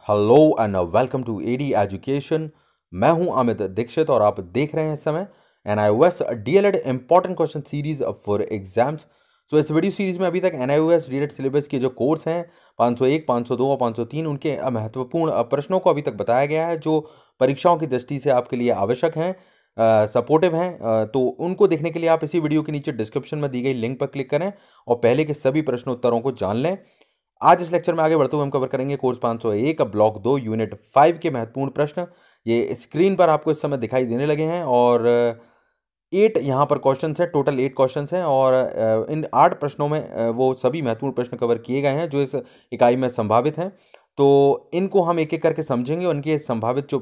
Hello and welcome to AD education. मैं हूं अमित दीक्षित और आप देख रहे हैं इस समय NIOS DLED important question series for exams. So इस वीडियो सीरीज में अभी तक NIOS DLED सिलेबस के जो कोर्स हैं 501, 502 और 503 उनके महत्वपूर्ण प्रश्नों को अभी तक बताया गया है जो परीक्षाओं की दृष्टि से आपके लिए आवश्यक हैं, सपोर्टिव हैं। तो उनको देखने के लिए आप इसी वीडियो के नीचे डिस्क्रिप्शन में दी गई लिंक पर क्लिक करें और पहले के सभी प्रश्नोत्तरों को जान लें। आज इस लेक्चर में आगे बढ़ते हुए हम कवर करेंगे कोर्स 501 ब्लॉक 2 यूनिट 5 के महत्वपूर्ण प्रश्न। ये स्क्रीन पर आपको इस समय दिखाई देने लगे हैं और 8 यहाँ पर क्वेश्चंस हैं, टोटल 8 क्वेश्चंस हैं और इन 8 प्रश्नों में वो सभी महत्वपूर्ण प्रश्न कवर किए गए हैं जो इस इकाई में संभावित हैं। तो इनको हम एक एक करके समझेंगे, उनके संभावित जो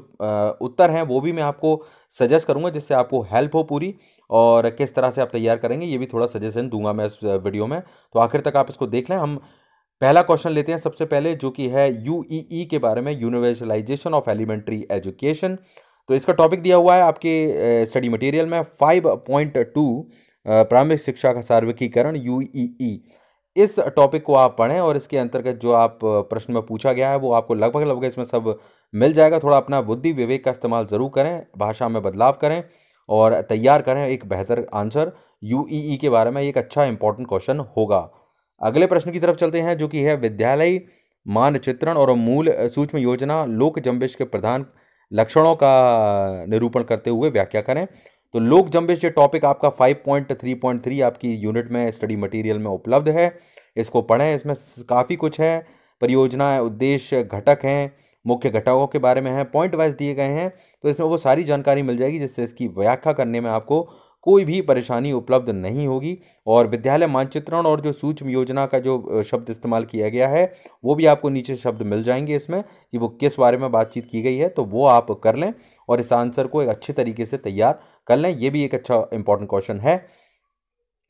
उत्तर हैं वो भी मैं आपको सजेस्ट करूंगा जिससे आपको हेल्प हो पूरी, और किस तरह से आप तैयार करेंगे ये भी थोड़ा सजेशन दूंगा मैं इस वीडियो में। तो आखिर तक आप इसको देख लें। हम पहला क्वेश्चन लेते हैं सबसे पहले, जो कि है यूईई के बारे में, यूनिवर्सलाइजेशन ऑफ एलिमेंट्री एजुकेशन। तो इसका टॉपिक दिया हुआ है आपके स्टडी मटेरियल में 5.2 प्रारंभिक शिक्षा का सार्वत्रिकीकरण यूईई। इस टॉपिक को आप पढ़ें और इसके अंतर्गत जो आप प्रश्न में पूछा गया है वो आपको लगभग लगभग इसमें सब मिल जाएगा। थोड़ा अपना बुद्धि विवेक का इस्तेमाल ज़रूर करें, भाषा में बदलाव करें और तैयार करें एक बेहतर आंसर। यूईई के बारे में एक अच्छा इंपॉर्टेंट क्वेश्चन होगा। अगले प्रश्न की तरफ चलते हैं जो कि है विद्यालय मानचित्रण और मूल सूक्ष्म योजना लोक जंबिश के प्रधान लक्षणों का निरूपण करते हुए व्याख्या करें। तो लोक जंबिश ये टॉपिक आपका 5.3.3 आपकी यूनिट में स्टडी मटेरियल में उपलब्ध है। इसको पढ़ें, इसमें काफ़ी कुछ है, परियोजना है, उद्देश्य, घटक हैं, मुख्य घटकों के बारे में है, पॉइंट वाइज दिए गए हैं। तो इसमें वो सारी जानकारी मिल जाएगी जिससे इसकी व्याख्या करने में आपको कोई भी परेशानी उपलब्ध नहीं होगी। और विद्यालय मानचित्रण और जो सूक्ष्म योजना का जो शब्द इस्तेमाल किया गया है वो भी आपको नीचे शब्द मिल जाएंगे इसमें कि वो किस बारे में बातचीत की गई है, तो वो आप कर लें और इस आंसर को एक अच्छे तरीके से तैयार कर लें। ये भी एक अच्छा इंपॉर्टेंट क्वेश्चन है।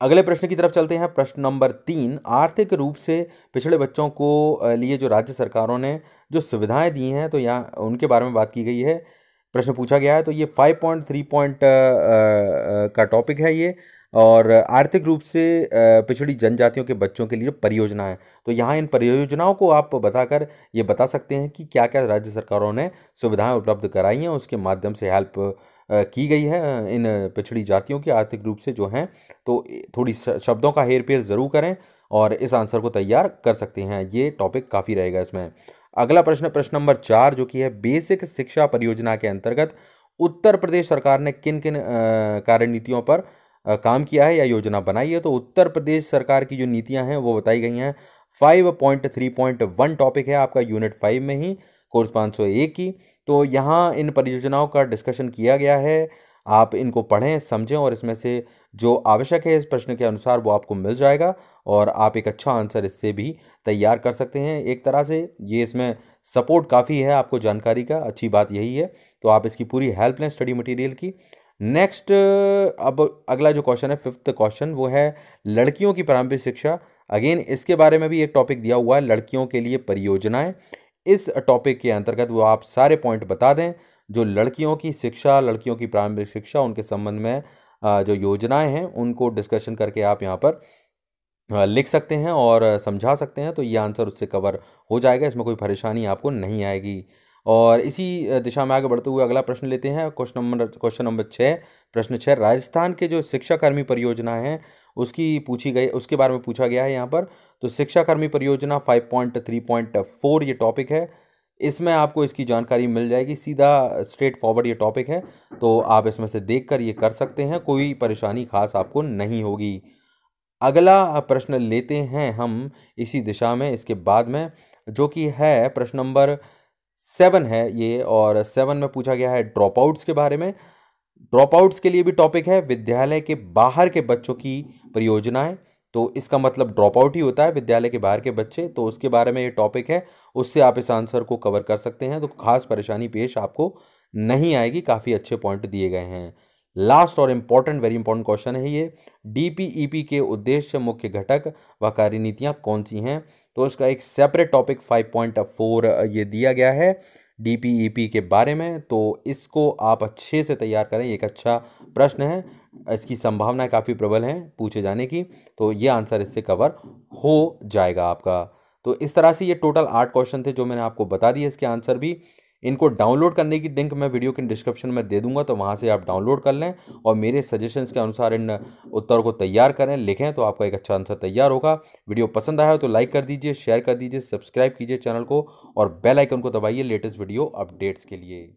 अगले प्रश्न की तरफ चलते हैं। प्रश्न नंबर 3, आर्थिक रूप से पिछड़े बच्चों को लिए जो राज्य सरकारों ने जो सुविधाएं दी हैं तो यहाँ उनके बारे में बात की गई है, प्रश्न पूछा गया है। तो ये 5.3 का टॉपिक है ये, और आर्थिक रूप से पिछड़ी जनजातियों के बच्चों के लिए परियोजना है। तो यहाँ इन परियोजनाओं को आप बताकर ये बता सकते हैं कि क्या क्या राज्य सरकारों ने सुविधाएं उपलब्ध कराई हैं, उसके माध्यम से हेल्प की गई है इन पिछड़ी जातियों की आर्थिक रूप से जो हैं। तो थोड़ी शब्दों का हेर फेर ज़रूर करें और इस आंसर को तैयार कर सकते हैं। ये टॉपिक काफ़ी रहेगा इसमें। अगला प्रश्न, प्रश्न नंबर 4, जो कि है बेसिक शिक्षा परियोजना के अंतर्गत उत्तर प्रदेश सरकार ने किन किन कार्यनीतियों पर काम किया है या योजना बनाई है। तो उत्तर प्रदेश सरकार की जो नीतियां हैं वो बताई गई हैं। 5.3.1 टॉपिक है आपका यूनिट 5 में ही, कोर्स 501 की। तो यहाँ इन परियोजनाओं का डिस्कशन किया गया है, आप इनको पढ़ें, समझें और इसमें से जो आवश्यक है इस प्रश्न के अनुसार वो आपको मिल जाएगा और आप एक अच्छा आंसर इससे भी तैयार कर सकते हैं। एक तरह से ये इसमें सपोर्ट काफ़ी है आपको जानकारी का, अच्छी बात यही है। तो आप इसकी पूरी हेल्प लें स्टडी मटेरियल की। नेक्स्ट, अब अगला जो क्वेश्चन है 5th क्वेश्चन, वो है लड़कियों की प्रारंभिक शिक्षा। अगेन इसके बारे में भी एक टॉपिक दिया हुआ है, लड़कियों के लिए परियोजनाएं। इस टॉपिक के अंतर्गत वो आप सारे पॉइंट बता दें जो लड़कियों की शिक्षा, लड़कियों की प्रारंभिक शिक्षा, उनके संबंध में जो योजनाएं हैं उनको डिस्कशन करके आप यहाँ पर लिख सकते हैं और समझा सकते हैं। तो ये आंसर उससे कवर हो जाएगा, इसमें कोई परेशानी आपको नहीं आएगी। और इसी दिशा में आगे बढ़ते हुए अगला प्रश्न लेते हैं। क्वेश्चन नंबर 6, प्रश्न 6, राजस्थान के जो शिक्षाकर्मी परियोजना है उसके बारे में पूछा गया है यहाँ पर। तो शिक्षाकर्मी परियोजना 5.3.4 ये टॉपिक है। इसमें आपको इसकी जानकारी मिल जाएगी, सीधा स्ट्रेट फॉरवर्ड ये टॉपिक है। तो आप इसमें से देखकर ये कर सकते हैं, कोई परेशानी खास आपको नहीं होगी। अगला प्रश्न लेते हैं हम इसी दिशा में इसके बाद में, जो कि है प्रश्न नंबर 7 है ये, और 7 में पूछा गया है ड्रॉप आउट्स के बारे में। ड्रॉप आउट्स के लिए भी टॉपिक है विद्यालय के बाहर के बच्चों की परियोजनाएं। तो इसका मतलब ड्रॉप आउट ही होता है विद्यालय के बाहर के बच्चे, तो उसके बारे में ये टॉपिक है, उससे आप इस आंसर को कवर कर सकते हैं। तो खास परेशानी पेश आपको नहीं आएगी, काफ़ी अच्छे पॉइंट दिए गए हैं। लास्ट और इम्पॉर्टेंट, वेरी इंपॉर्टेंट क्वेश्चन है ये, डीपीईपी के उद्देश्य, मुख्य घटक व कार्यनीतियाँ कौन सी हैं। तो इसका एक सेपरेट टॉपिक 5.4 ये दिया गया है डीपीईपी के बारे में। तो इसको आप अच्छे से तैयार करें, एक अच्छा प्रश्न है, इसकी संभावनाएं काफ़ी प्रबल हैं पूछे जाने की। तो ये आंसर इससे कवर हो जाएगा आपका। तो इस तरह से ये टोटल 8 क्वेश्चन थे जो मैंने आपको बता दिए, इसके आंसर भी। इनको डाउनलोड करने की लिंक मैं वीडियो के डिस्क्रिप्शन में दे दूंगा, तो वहाँ से आप डाउनलोड कर लें और मेरे सजेशंस के अनुसार इन उत्तर को तैयार करें, लिखें, तो आपका एक अच्छा आंसर तैयार होगा। वीडियो पसंद आया हो तो लाइक कर दीजिए, शेयर कर दीजिए, सब्सक्राइब कीजिए चैनल को और बेल आइकन को दबाइए लेटेस्ट वीडियो अपडेट्स के लिए।